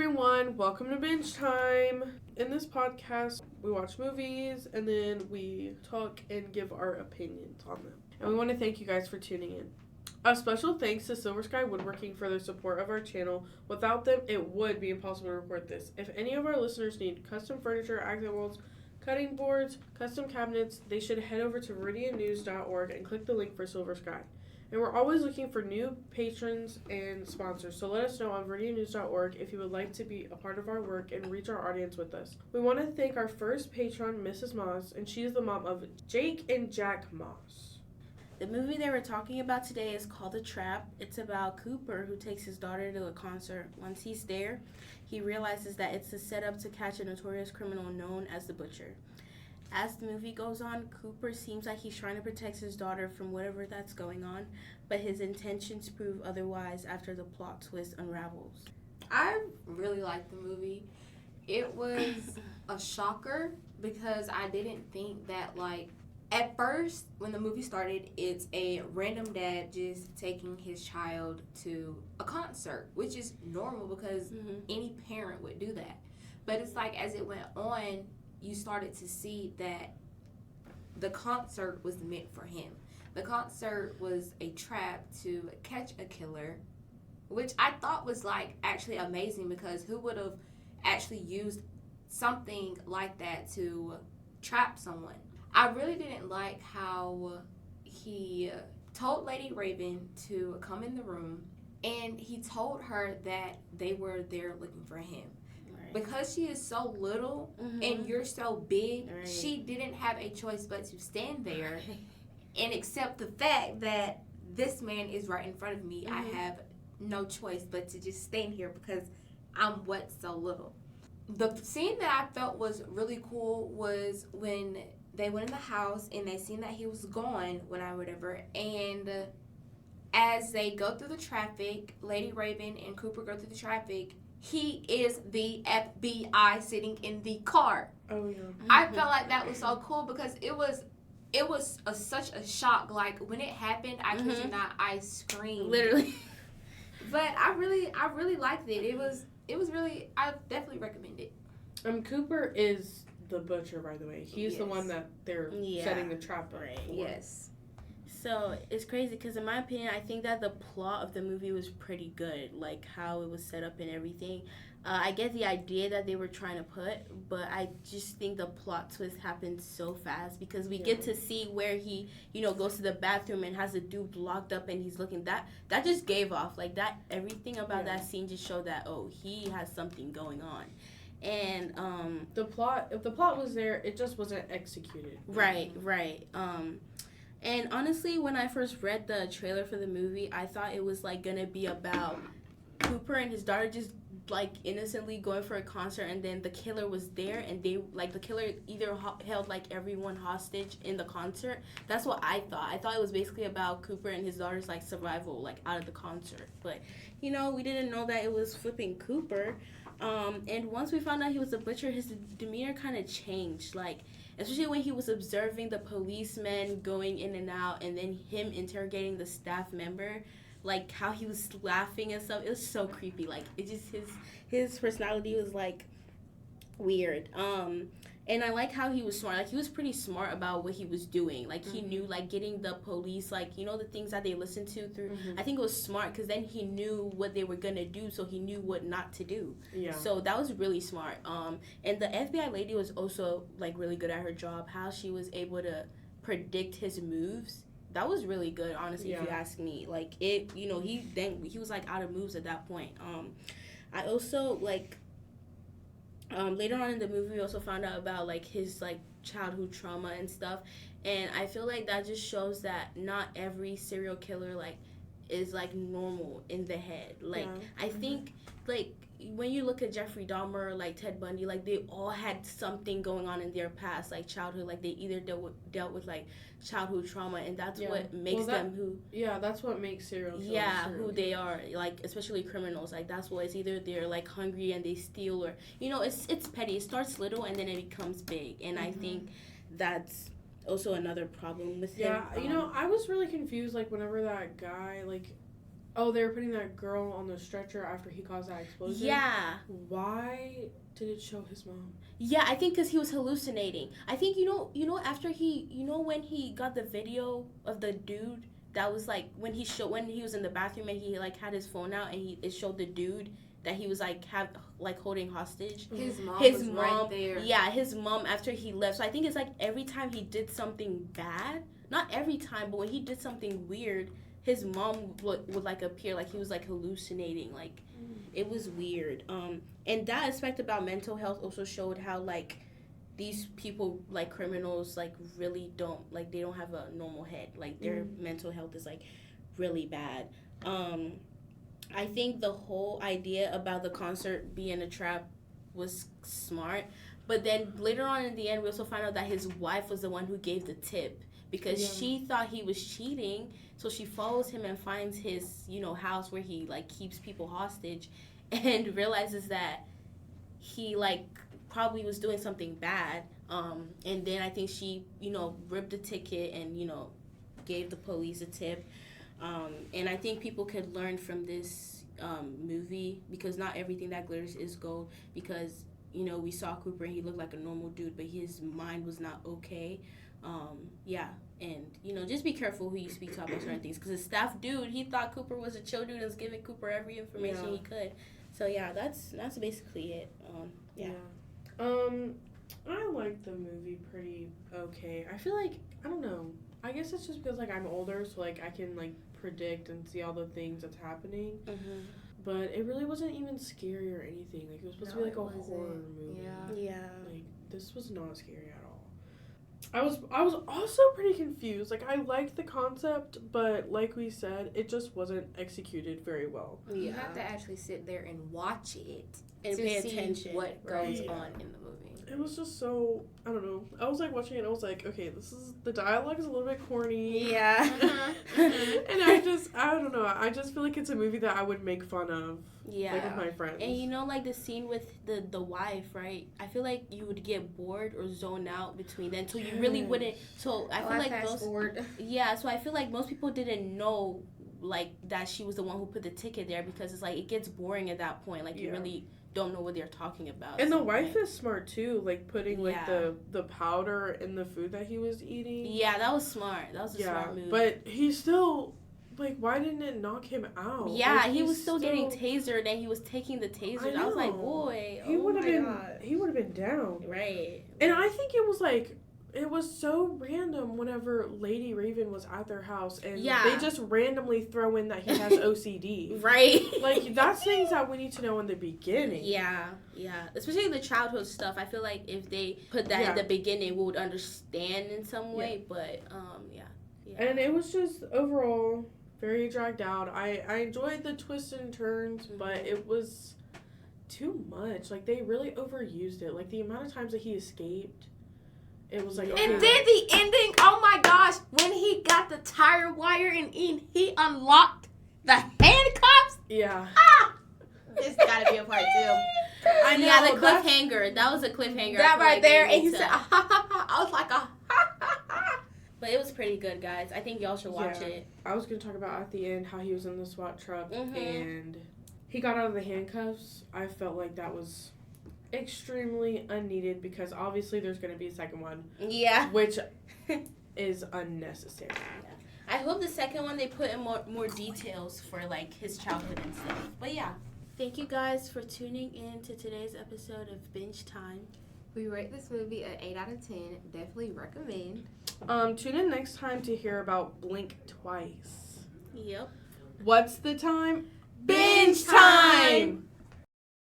everyone, welcome to Binge Time. In this podcast, we watch movies and then we talk and give our opinions on them. And we want to thank you guys for tuning in. A special thanks to Silver Sky Woodworking for their support of our channel. Without them, it would be impossible to record this. If any of our listeners need custom furniture, accent walls, cutting boards, custom cabinets, they should head over to meridiannews.org and click the link for Silver Sky. And we're always looking for new patrons and sponsors, so let us know on meridiannews.org if you would like to be a part of our work and reach our audience with us. We want to thank our first patron, Mrs. Moss, and she is the mom of Jake and Jack Moss. The movie that we're talking about today is called The Trap. It's about Cooper, who takes his daughter to a concert. Once he's there, he realizes that it's a setup to catch a notorious criminal known as the Butcher. As the movie goes on, Cooper seems like he's trying to protect his daughter from whatever that's going on, but his intentions prove otherwise after the plot twist unravels. I really liked the movie. It was a shocker because I didn't think that, at first, when the movie started, it's a random dad just taking his child to a concert, which is normal because any parent would do that. But it's like, as it went on, you started to see that the concert was meant for him. The concert was a trap to catch a killer, which I thought was actually amazing because who would have actually used something like that to trap someone? I really didn't like how he told Lady Raven to come in the room and he told her that they were there looking for him. Because she is so little and you're so big, she didn't have a choice but to stand there and accept the fact that this man is right in front of me. I have no choice but to just stand here because I'm so little. The scene that I felt was really cool was when they went in the house and they seen that he was gone, whatever, and as they go through the traffic, Lady Raven and Cooper go through the traffic, he is the FBI sitting in the car. Oh, yeah. I felt like that was so cool because it was such a shock. Like, when it happened, I kid you not, I screamed. Literally. But I really liked it. It was really, I definitely recommend it. Cooper is the Butcher, by the way. He's the one that they're setting the trap up for. Yes. So, it's crazy because in my opinion, I think that the plot of the movie was pretty good, like how it was set up and everything. I get the idea that they were trying to put, but I just think the plot twist happened so fast because we get to see where he, goes to the bathroom and has a dude locked up and he's looking. That just gave off. Like, that, everything about that scene just showed that, he has something going on. And if the plot was there, it just wasn't executed. Right. And honestly, when I first read the trailer for the movie, I thought it was gonna be about Cooper and his daughter just innocently going for a concert, and then the killer was there, and they the killer either held everyone hostage in the concert. That's what I thought. I thought it was basically about Cooper and his daughter's survival out of the concert. But we didn't know that it was flipping Cooper. And once we found out he was a butcher, his demeanor kind of changed. Especially when he was observing the policemen going in and out, and then him interrogating the staff member, how he was laughing and stuff. It was so creepy. It just his personality was weird. And I like how he was smart. He was pretty smart about what he was doing. He knew, getting the police, the things that they listen to through. I think it was smart because then he knew what they were going to do, so he knew what not to do. Yeah. So that was really smart. And the FBI lady was also, really good at her job. How she was able to predict his moves. That was really good, honestly, if you ask me. He was, out of moves at that point. I also, later on in the movie, we also found out about his childhood trauma and stuff, and I feel that just shows that not every serial killer is normal in the head. I think when you look at Jeffrey Dahmer, Ted Bundy, they all had something going on in their past, childhood. They either dealt with childhood trauma, and that's what makes them who. Yeah, that's what makes serial killers. Who they are. Especially criminals. That's why it's either they're hungry and they steal, or it's petty. It starts little and then it becomes big, and I think that's also another problem with him. Yeah, I was really confused. Whenever that guy Oh, they were putting that girl on the stretcher after he caused that explosion? Yeah. Why did it show his mom? Yeah, I think because he was hallucinating. I think, after when he got the video of the dude that was, like, when he was in the bathroom and he, like, had his phone out and it showed the dude that he was, like, holding hostage. His mom was right there. Yeah, his mom after he left. So I think it's, like, every time he did something bad, not every time, but when he did something weird, his mom would like, appear, like, he was, like, hallucinating, like, it was weird. And that aspect about mental health also showed how, like, these people, like, criminals, like, really don't, like, they don't have a normal head. Like, their mental health is, like, really bad. I think the whole idea about the concert being a trap was smart. But then later on in the end, we also find out that his wife was the one who gave the tip. Because she thought he was cheating. So she follows him and finds his, house where he, like, keeps people hostage. And realizes that he, like, probably was doing something bad. And then I think she, ripped the ticket and, gave the police a tip. And I think people could learn from this movie, because not everything that glitters is gold. Because, we saw Cooper and he looked like a normal dude, but his mind was not okay. And, just be careful who you speak to about certain things. Because the staff dude, he thought Cooper was a chill dude and was giving Cooper every information he could. So, yeah, that's basically it. I like the movie pretty okay. I feel like, I don't know. I guess it's just because, like, I'm older, so, like, I can, like, predict and see all the things that's happening. Mm-hmm. But it really wasn't even scary or anything. Like, it was supposed to be, like, a horror movie. Yeah. Like, this was not scary at all. I was also pretty confused. Like, I liked the concept, but like we said, it just wasn't executed very well. You have to actually sit there and watch it and to pay see attention what goes on in the movie. It was just so, I don't know. I was, like, watching it and I was like, okay, the dialogue is a little bit corny. Yeah. And I don't know. I just feel like it's a movie that I would make fun of. Yeah. Like, with my friends. And like the scene with the wife, right? I feel like you would get bored or zone out between them, so you really wouldn't. So I feel like fast forward. Yeah, so I feel like most people didn't know, like, that she was the one who put the ticket there, because it's like it gets boring at that point. Like, you really don't know what they're talking about. And the wife is smart too, like putting like the powder in the food that he was eating. Yeah, that was smart. That was a smart move. But he still, like, why didn't it knock him out? Yeah, like, he was still getting tasered and he was taking the tasers. I was like, boy, he would have been down. Right. And I think it was like, it was so random whenever Lady Raven was at their house and they just randomly throw in that he has OCD. Right. Like, that's things that we need to know in the beginning. Yeah. Especially the childhood stuff. I feel like if they put that in the beginning, we would understand in some way. But, yeah. And it was just overall very dragged out. I enjoyed the twists and turns, but it was too much. Like, they really overused it. Like, the amount of times that he escaped. It was like, and then the ending, oh my gosh, when he got the tire wire and he unlocked the handcuffs. Yeah. This gotta be a part 2. I know. Yeah, the cliffhanger. That was a cliffhanger. That right there, and he said, I was like, But it was pretty good, guys. I think y'all should watch it. I was gonna talk about at the end how he was in the SWAT truck and he got out of the handcuffs. I felt like that was extremely unneeded, because obviously there's going to be a second one. Yeah. Which is unnecessary. Yeah. I hope the second one they put in more details for, like, his childhood and stuff. But yeah. Thank you guys for tuning in to today's episode of Binge Time. We rate this movie an 8 out of 10. Definitely recommend. Tune in next time to hear about Blink Twice. Yep. What's the time? Binge time!